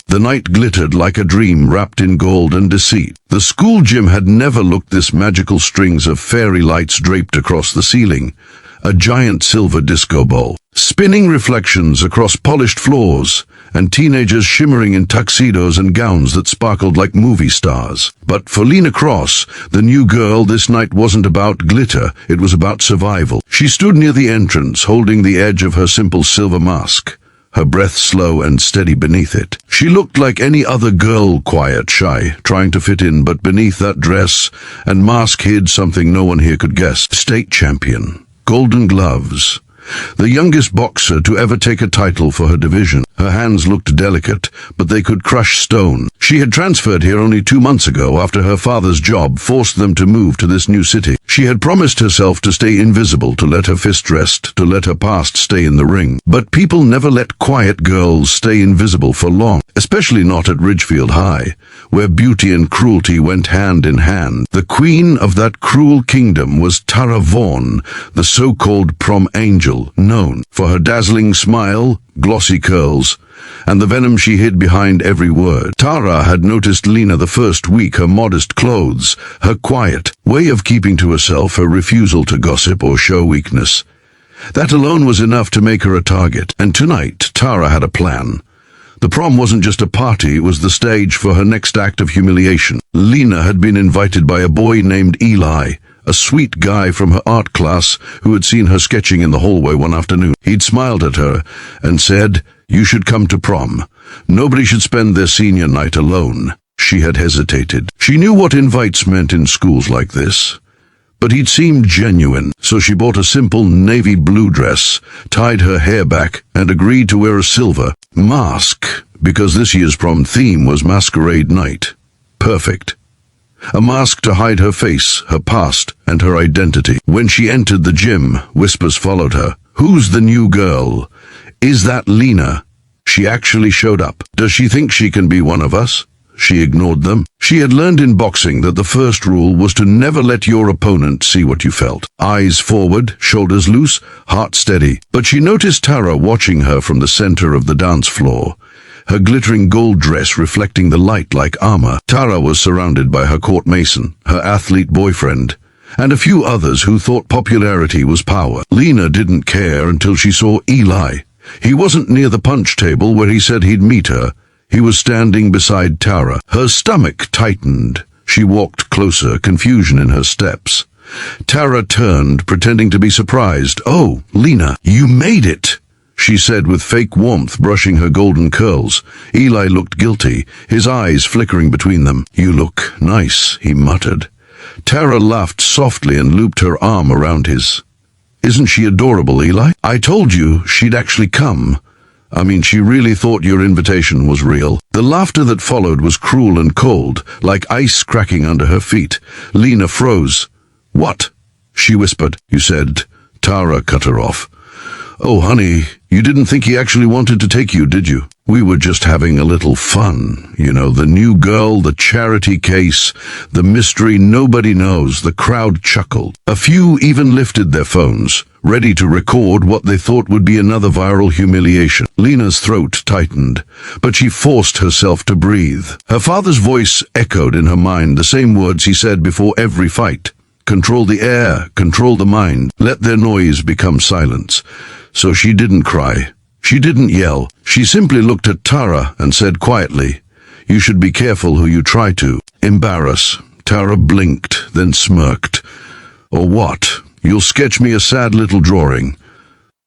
The night glittered like a dream wrapped in gold and deceit. The school gym had never looked this magical, strings of fairy lights draped across the ceiling. A giant silver disco ball, spinning reflections across polished floors, and teenagers shimmering in tuxedos and gowns that sparkled like movie stars. But for Lena Cross, the new girl, this night wasn't about glitter, it was about survival. She stood near the entrance, holding the edge of her simple silver mask, her breath slow and steady beneath it. She looked like any other girl, quiet, shy, trying to fit in, but beneath that dress and mask hid something no one here could guess. State champion. Golden gloves. The youngest boxer to ever take a title for her division. Her hands looked delicate, but they could crush stone. She had transferred here only 2 months ago after her father's job forced them to move to this new city. She had promised herself to stay invisible, to let her fist rest, to let her past stay in the ring. But people never let quiet girls stay invisible for long, especially not at Ridgefield High, where beauty and cruelty went hand in hand. The queen of that cruel kingdom was Tara Vaughn, the so-called prom angel, known for her dazzling smile, glossy curls, and the venom she hid behind every word. Tara had noticed Lena the first week, her modest clothes, her quiet way of keeping to herself, her refusal to gossip or show weakness. That alone was enough to make her a target, and tonight Tara had a plan. The prom wasn't just a party, it was the stage for her next act of humiliation. Lena had been invited by a boy named Eli, a sweet guy from her art class who had seen her sketching in the hallway one afternoon. He'd smiled at her and said, "You should come to prom. Nobody should spend their senior night alone." She had hesitated. She knew what invites meant in schools like this. But he'd seemed genuine, so she bought a simple navy blue dress, tied her hair back, and agreed to wear a silver mask, because this year's prom theme was Masquerade Night. Perfect. A mask to hide her face, her past, and her identity. When she entered the gym, whispers followed her. Who's the new girl? Is that Lena? She actually showed up. Does she think she can be one of us? She ignored them. She had learned in boxing that the first rule was to never let your opponent see what you felt. Eyes forward, shoulders loose, heart steady. But she noticed Tara watching her from the center of the dance floor, her glittering gold dress reflecting the light like armor. Tara was surrounded by her court mason, her athlete boyfriend, and a few others who thought popularity was power. Lena didn't care until she saw Eli. He wasn't near the punch table where he said he'd meet her. He was standing beside Tara. Her stomach tightened. She walked closer, confusion in her steps. Tara turned, pretending to be surprised. "Oh, Lena, you made it," she said with fake warmth, brushing her golden curls. Eli looked guilty, his eyes flickering between them. "You look nice," he muttered. Tara laughed softly and looped her arm around his. "Isn't she adorable, Eli? I told you she'd actually come. I mean, she really thought your invitation was real." The laughter that followed was cruel and cold, like ice cracking under her feet. Lena froze. "What?" she whispered. "You said..." Tara cut her off. "Oh, honey, you didn't think he actually wanted to take you, did you? We were just having a little fun. You know, the new girl, the charity case, the mystery nobody knows." The crowd chuckled. A few even lifted their phones, ready to record what they thought would be another viral humiliation. Lena's throat tightened, but she forced herself to breathe. Her father's voice echoed in her mind, the same words he said before every fight. Control the air, control the mind, let their noise become silence. So she didn't cry. She didn't yell. She simply looked at Tara and said quietly, "You should be careful who you try to embarrass." Tara blinked, then smirked. "Or what? You'll sketch me a sad little drawing."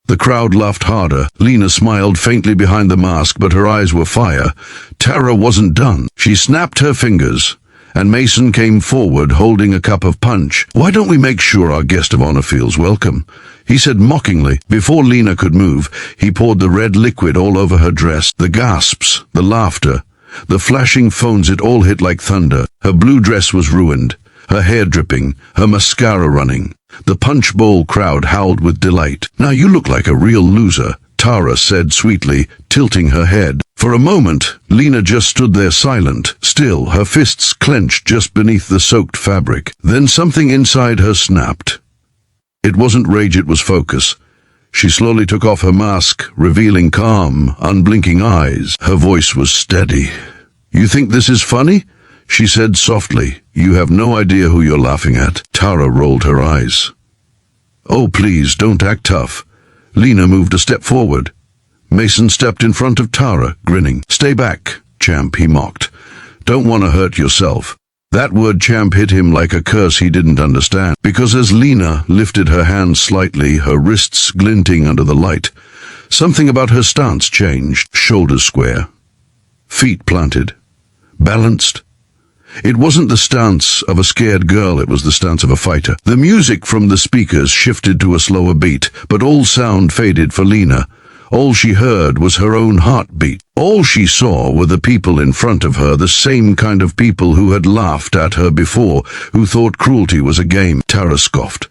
The crowd laughed harder. Lena smiled faintly behind the mask, but her eyes were fire. Tara wasn't done. She snapped her fingers, and Mason came forward holding a cup of punch. "Why don't we make sure our guest of honor feels welcome?" he said mockingly. Before Lena could move, he poured the red liquid all over her dress. The gasps, the laughter, the flashing phones, it all hit like thunder. Her blue dress was ruined, her hair dripping, her mascara running. The punch bowl crowd howled with delight. "Now you look like a real loser," Tara said sweetly, tilting her head. For a moment, Lena just stood there silent, still, her fists clenched just beneath the soaked fabric. Then something inside her snapped. It wasn't rage, it was focus. She slowly took off her mask, revealing calm, unblinking eyes. Her voice was steady. "You think this is funny?" she said softly. "You have no idea who you're laughing at." Tara rolled her eyes. "Oh, please, don't act tough." Lena moved a step forward. Mason stepped in front of Tara, grinning. "Stay back, champ," he mocked. "Don't want to hurt yourself." That word champ hit him like a curse he didn't understand, because as Lena lifted her hands slightly, her wrists glinting under the light, something about her stance changed. Shoulders square, feet planted, balanced. It wasn't the stance of a scared girl, it was the stance of a fighter. The music from the speakers shifted to a slower beat, but all sound faded for Lena. All she heard was her own heartbeat. All she saw were the people in front of her, the same kind of people who had laughed at her before, who thought cruelty was a game. Tara scoffed.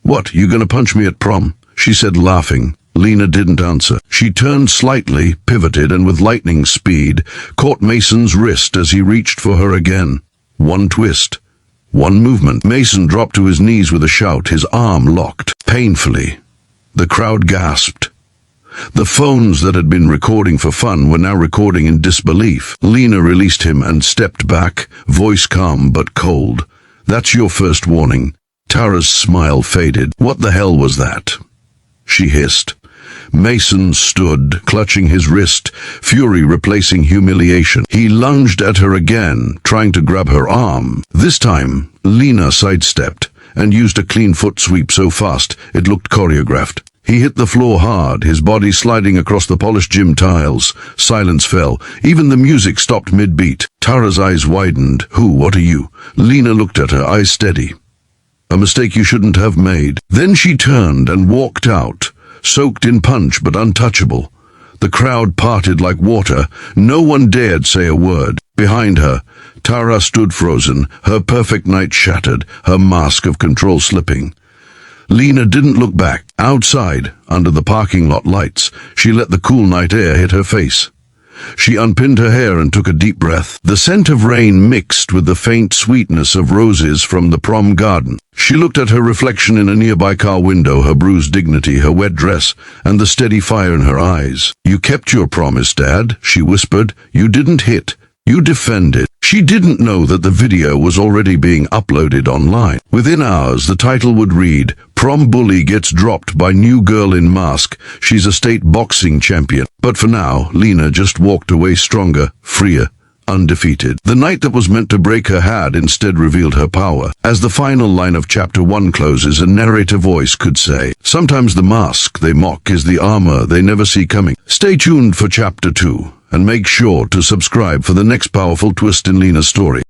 "What, you gonna punch me at prom?" she said, laughing. Lena didn't answer. She turned slightly, pivoted, and with lightning speed, caught Mason's wrist as he reached for her again. One twist. One movement. Mason dropped to his knees with a shout, his arm locked. Painfully. The crowd gasped. The phones that had been recording for fun were now recording in disbelief. Lena released him and stepped back, voice calm but cold. "That's your first warning." Tara's smile faded. "What the hell was that?" she hissed. Mason stood, clutching his wrist, fury replacing humiliation. He lunged at her again, trying to grab her arm. This time, Lena sidestepped and used a clean foot sweep so fast it looked choreographed. He hit the floor hard, his body sliding across the polished gym tiles. Silence fell. Even the music stopped mid-beat. Tara's eyes widened. What are you?" Lena looked at her, eyes steady. "A mistake you shouldn't have made." Then she turned and walked out, soaked in punch but untouchable. The crowd parted like water. No one dared say a word. Behind her, Tara stood frozen, her perfect night shattered, her mask of control slipping. Lena didn't look back. Outside, under the parking lot lights, she let the cool night air hit her face. She unpinned her hair and took a deep breath. The scent of rain mixed with the faint sweetness of roses from the prom garden. She looked at her reflection in a nearby car window, her bruised dignity, her wet dress, and the steady fire in her eyes. "You kept your promise, Dad," she whispered. "You didn't hit. You defended." She didn't know that the video was already being uploaded online. Within hours, the title would read, "Prom Bully Gets Dropped by New Girl in Mask. She's a state boxing champion." But for now, Lena just walked away stronger, freer, undefeated. The night that was meant to break her had instead revealed her power. As the final line of Chapter 1 closes, a narrator voice could say, "Sometimes the mask they mock is the armor they never see coming." Stay tuned for Chapter 2. And make sure to subscribe for the next powerful twist in Lena's story.